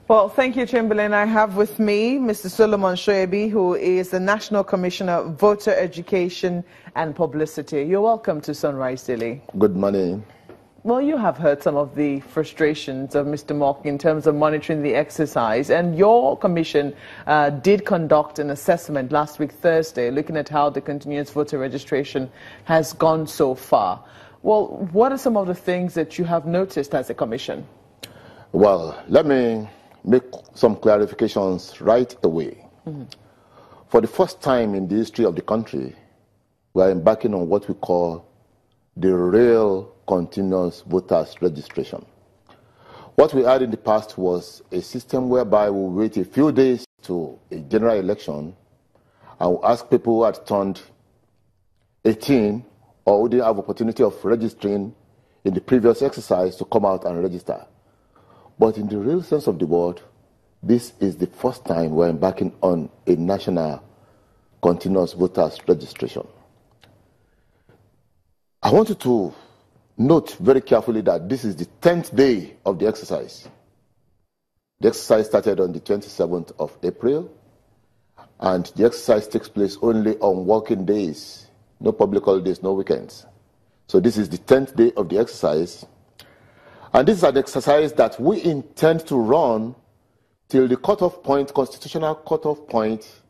Well, thank you, Chamberlain. I have with me Mr. Solomon Soyebi, who is the National Commissioner of Voter Education and Publicity. You're welcome to Sunrise Daily. Good morning. Well, you have heard some of the frustrations of Mr. Mock in terms of monitoring the exercise, and your commission did conduct an assessment last week, Thursday, looking at how the continuous voter registration has gone so far. Well, what are some of the things that you have noticed as a commission? Well, let me make some clarifications right away. For the first time in the history of the country, we are embarking on what we call the real continuous voters registration. What we had in the past was a system whereby we wait a few days to a general election and we ask people who had turned 18 or who didn't have opportunity of registering in the previous exercise to come out and register. But in the real sense of the word, this is the first time we're embarking on a national continuous voters registration. I want you to note very carefully that this is the 10th day of the exercise. The exercise started on the 27th of April, and the exercise takes place only on working days, no public holidays, no weekends. So this is the 10th day of the exercise. And this is an exercise that we intend to run till the cutoff point, constitutional cutoff point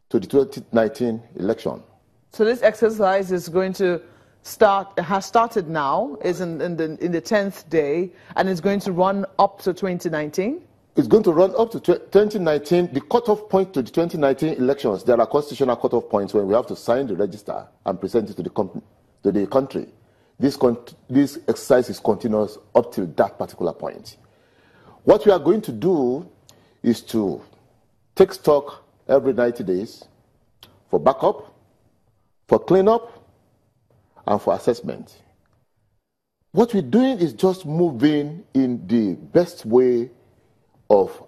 to the 2019 election. So this exercise is going to has started now, is in the 10th day, and it's going to run up to 2019? It's going to run up to 2019. The cutoff point to the 2019 elections, there are constitutional cutoff points when we have to sign the register and present it to the country. This exercise is continuous up till that particular point. What we are going to do is to take stock every 90 days for backup, for cleanup, and for assessment. What we're doing is just moving in the best way of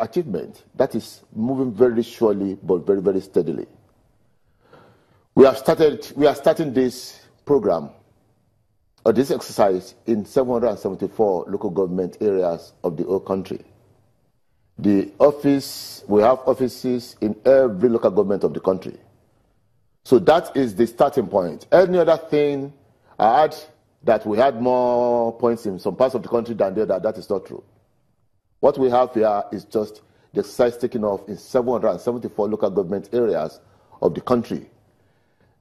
achievement. That is moving very surely but very, very steadily. We are starting this program or this exercise in 774 local government areas of the whole country. We have offices in every local government of the country. So that is the starting point. Any other thing, I heard that we had more points in some parts of the country than the other. That is not true. What we have here is just the exercise taking off in 774 local government areas of the country.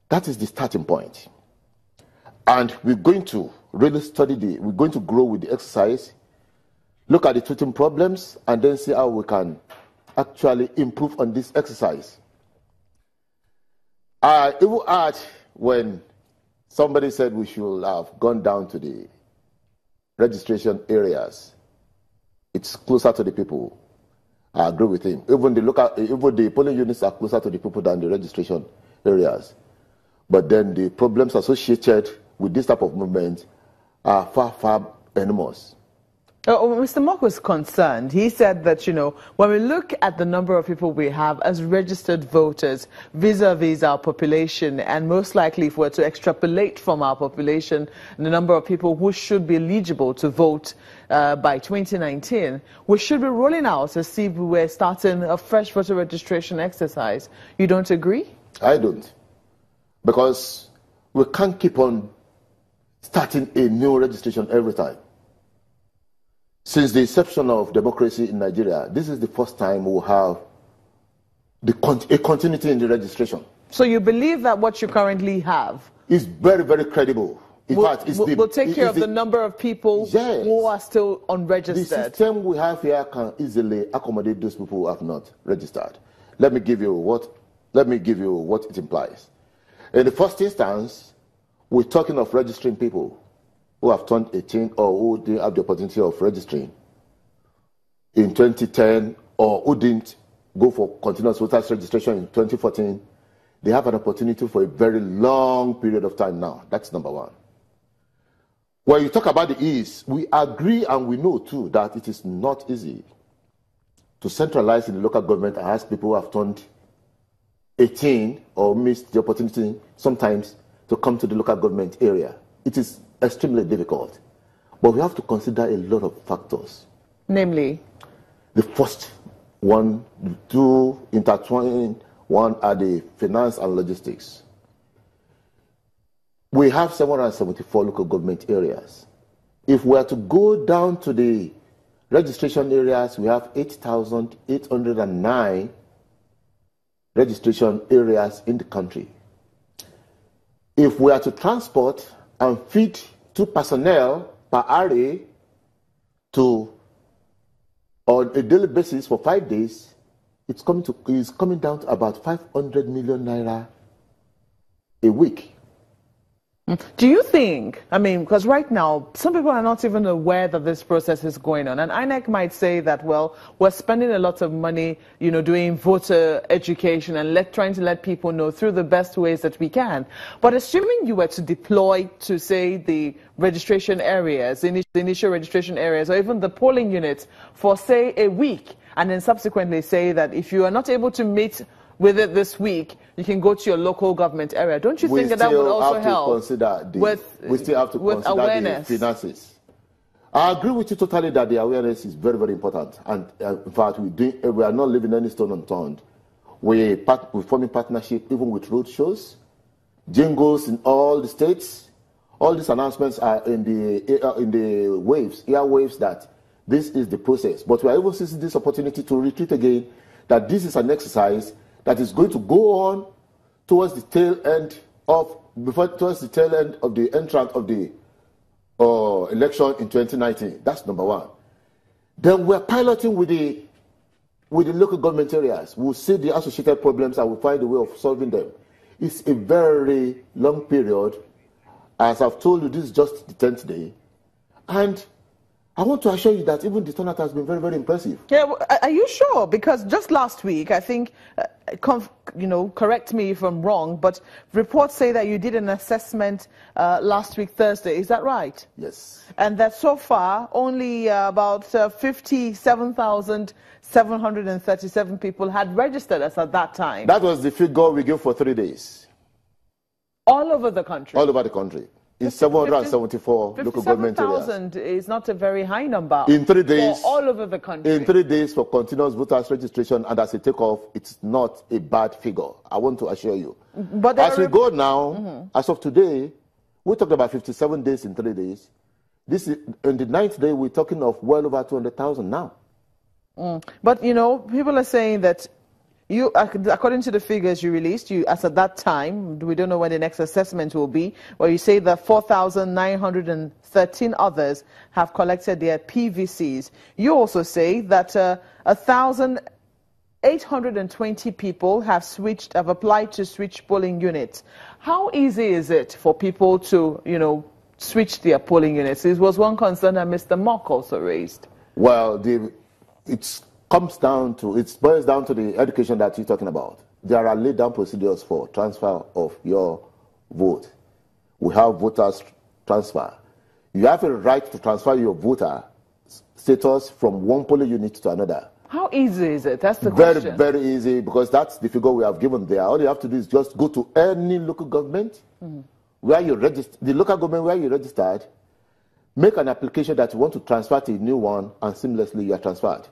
That is the starting point. And we're going to really we're going to grow with the exercise, look at the tweeting problems, and then see how we can actually improve on this exercise. I even heard when somebody said we should have gone down to the registration areas. It's closer to the people. I agree with him. Even the polling units are closer to the people than the registration areas. But then the problems associated with this type of movement are far, far enormous. Mr. Mock was concerned. He said that, when we look at the number of people we have as registered voters vis-a-vis our population, and most likely if we're to extrapolate from our population the number of people who should be eligible to vote by 2019, we should be rolling out as if we were starting a fresh voter registration exercise. You don't agree? I don't. Because we can't keep on starting a new registration every time. Since the inception of democracy in Nigeria, this is the first time we'll have a continuity in the registration. So you believe that what you currently have is very, very credible. In fact, will take care of the number of people who are still unregistered. The system we have here can easily accommodate those people who have not registered. Let me give you what it implies. In the first instance, we're talking of registering people who have turned 18 or who didn't have the opportunity of registering in 2010 or who didn't go for continuous voters registration in 2014. They have an opportunity for a very long period of time now. That's number one. When you talk about the ease, we agree and we know too that it is not easy to centralize in the local government and ask people who have turned 18 or missed the opportunity sometimes to come to the local government area. It is extremely difficult. But we have to consider a lot of factors. Namely? The first one, the two intertwined, one are the finance and logistics. We have 774 local government areas. If we are to go down to the registration areas, we have 8,809 registration areas in the country. If we are to transport and feed 2 personnel per area on a daily basis for 5 days, it's coming down to about 500 million naira a week. Do you think, I mean, because right now, some people are not even aware that this process is going on. And INEC might say that, well, we're spending a lot of money, doing voter education and trying to let people know through the best ways that we can. But assuming you were to deploy to, say, the registration areas, the initial registration areas, or even the polling units for, say, a week, and then subsequently say that if you are not able to meet with it this week, you can go to your local government area. Don't you think that would also help? We still have to consider awareness. The finances. I agree with you totally that the awareness is very, very important. And in fact, we are not leaving any stone unturned. We're forming partnership even with road shows, jingles in all the states. All these announcements are in the airwaves that this is the process. But we are even seizing this opportunity to repeat again that this is an exercise that is going to go on towards the tail end of the entrance of the election in 2019. That's number one. Then we're piloting with the local government areas. We'll see the associated problems and we'll find a way of solving them. It's a very long period. As I've told you, this is just the 10th day. And I want to assure you that even the turnout has been very, very impressive. Yeah, are you sure? Because just last week, I think, correct me if I'm wrong, but reports say that you did an assessment last week, Thursday. Is that right? Yes. And that so far, only about 57,737 people had registered us at that time. That was the figure we gave for 3 days. All over the country? All over the country. In 774 local government areas. 57,000 is not a very high number. In 3 days. For all over the country. In 3 days for continuous voters registration, and as a takeoff, it's not a bad figure. I want to assure you. But as we go now, as of today, we talked about 57 days in 3 days. This is, in the 9th day, we're talking of well over 200,000 now. But, people are saying that you, according to the figures you released, as at that time, we don't know when the next assessment will be, where you say that 4,913 others have collected their PVCs. You also say that 1,820 people have applied to switch polling units. How easy is it for people to, switch their polling units? This was one concern that Mr. Mock also raised. Well, it boils down to the education that you're talking about. There are laid down procedures for transfer of your vote. We have voters transfer. You have a right to transfer your voter status from one polling unit to another. How easy is it? That's the question. Very, very easy, because that's the figure we have given there. All you have to do is just go to any local government where you register, the local government where you registered, make an application that you want to transfer to a new one, and seamlessly you are transferred.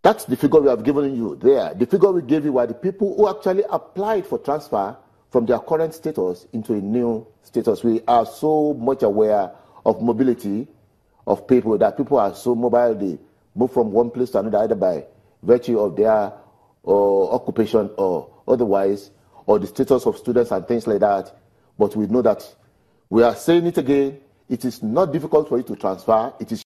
That's the figure we have given you there. The figure we gave you were the people who actually applied for transfer from their current status into a new status. We are so much aware of mobility of people, that people are so mobile, they move from one place to another, either by virtue of their occupation or otherwise, or the status of students and things like that. But we know that, we are saying it again, it is not difficult for you to transfer. It is